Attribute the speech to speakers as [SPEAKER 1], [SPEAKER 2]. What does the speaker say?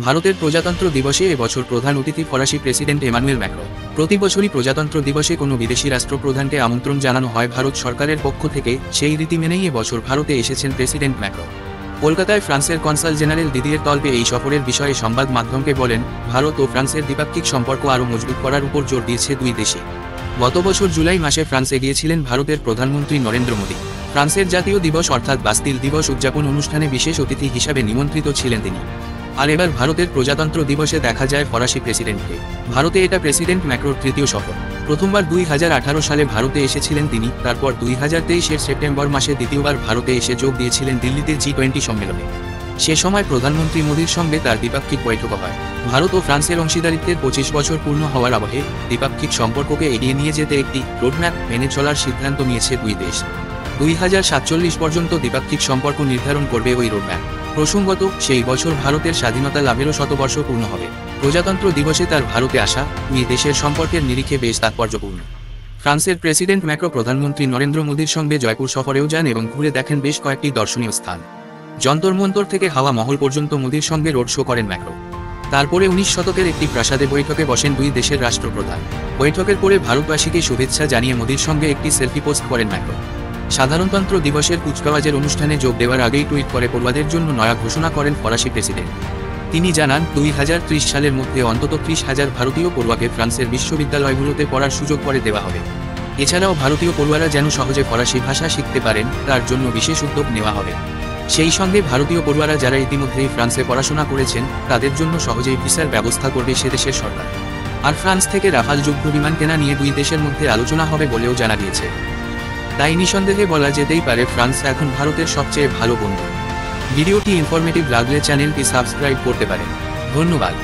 [SPEAKER 1] ভারতের প্রজাতন্ত্র দিবসে এবছর প্রধান অতিথি ফরাসি প্রেসিডেন্ট এমানুয়েল ম্যাক্রো। প্রতি বছরই প্রজাতন্ত্র দিবসে কোনো বিদেশি রাষ্ট্রপ্রধানকে আমন্ত্রণ জানানো হয় ভারত সরকারের পক্ষ থেকে, সেই রীতি মেনেই এবছর ভারতে এসেছেন প্রেসিডেন্ট ম্যাক্রো। কলকাতায় ফ্রান্সের কনসাল জেনারেল দিদিয়ের তলবে এই সফরের বিষয়ে সংবাদ মাধ্যমকে বলেন, ভারত ও ফ্রান্সের দ্বিপাক্ষিক সম্পর্ক আরও মজবুত করার উপর জোর দিয়েছে দুই দেশই। গত বছর জুলাই মাসে ফ্রান্সে গিয়েছিলেন ভারতের প্রধানমন্ত্রী নরেন্দ্র মোদী। ফ্রান্সের জাতীয় দিবস অর্থাৎ বাস্তিল দিবস উদযাপন অনুষ্ঠানে বিশেষ অতিথি হিসাবে নিমন্ত্রিত ছিলেন তিনি। আর এবার ভারতের প্রজাতন্ত্র দিবসে দেখা যায় ফরাসি প্রেসিডেন্টকে। ভারতে এটা প্রেসিডেন্ট ম্যাক্রোর তৃতীয় সফর। প্রথমবার 2018 সালে ভারতে এসেছিলেন তিনি, তারপর 2023-এর সেপ্টেম্বর মাসে দ্বিতীয়বার ভারতে এসে যোগ দিয়েছিলেন দিল্লিতে G20 সম্মেলনে। সে সময় প্রধানমন্ত্রী মোদীর সঙ্গে তার দ্বিপাক্ষিক বৈঠক হয়। ভারত ও ফ্রান্সের অংশীদারিত্বের 25 বছর পূর্ণ হওয়ার আবহে দ্বিপাক্ষিক সম্পর্ককে এগিয়ে নিয়ে যেতে একটি রোডম্যাপ মেনে চলার সিদ্ধান্ত নিয়েছে দুই দেশ। 2047 পর্যন্ত দ্বিপাক্ষিক সম্পর্ক নির্ধারণ করবে ওই রোডম্যাপ। প্রসঙ্গত, সেই বছর ভারতের স্বাধীনতা লাভেরও শতবর্ষ পূর্ণ হবে। প্রজাতন্ত্র দিবসে তার ভারতে আসা দুই দেশের সম্পর্কের নিরিখে বেশ তাৎপর্যপূর্ণ। ফ্রান্সের প্রেসিডেন্ট ম্যাক্রো প্রধানমন্ত্রী নরেন্দ্র মোদীর সঙ্গে জয়পুর সফরেও যান এবং ঘুরে দেখেন বেশ কয়েকটি দর্শনীয় স্থান। যন্তর মন্তর থেকে হাওয়া মহল পর্যন্ত মোদীর সঙ্গে রোড শো করেন ম্যাক্রো। তারপরে 19 শতকের একটি প্রাসাদে বৈঠকে বসেন দুই দেশের রাষ্ট্রপ্রধান। বৈঠকের পরে ভারতবাসীকে শুভেচ্ছা জানিয়ে মোদীর সঙ্গে একটি সেলফি পোস্ট করেন ম্যাক্রো। সাধারণতন্ত্র দিবসের কুচকাওয়াজের অনুষ্ঠানে যোগ দেওয়ার আগেই টুইট করে পড়ুয়াদের জন্য নয়া ঘোষণা করেন ফরাসি প্রেসিডেন্ট। তিনি জানান, 2030 সালের মধ্যে অন্তত 30,000 ভারতীয় পড়ুয়াকে ফ্রান্সের বিশ্ববিদ্যালয়গুলোতে পড়ার সুযোগ করে দেওয়া হবে। এছাড়াও ভারতীয় পড়ুয়ারা যেন সহজে ফরাসি ভাষা শিখতে পারেন, তার জন্য বিশেষ উদ্যোগ নেওয়া হবে। সেই সঙ্গে ভারতীয় পড়ুয়ারা যারা ইতিমধ্যেই ফ্রান্সে পড়াশোনা করেছেন, তাদের জন্য সহজেই ভিসার ব্যবস্থা করবে সে দেশের সরকার। আর ফ্রান্স থেকে রাফাল যুদ্ধ বিমান কেনা নিয়ে দুই দেশের মধ্যে আলোচনা হবে বলেও জানা গিয়েছে। তাই নিঃসন্দেহে বলা যেতেই পারে ফ্রান্স এখন ভারতের সবচেয়ে ভালো বন্ধু। ভিডিওটি ইনফরমেটিভ লাগলে চ্যানেলটি সাবস্ক্রাইব করতে পারেন। ধন্যবাদ।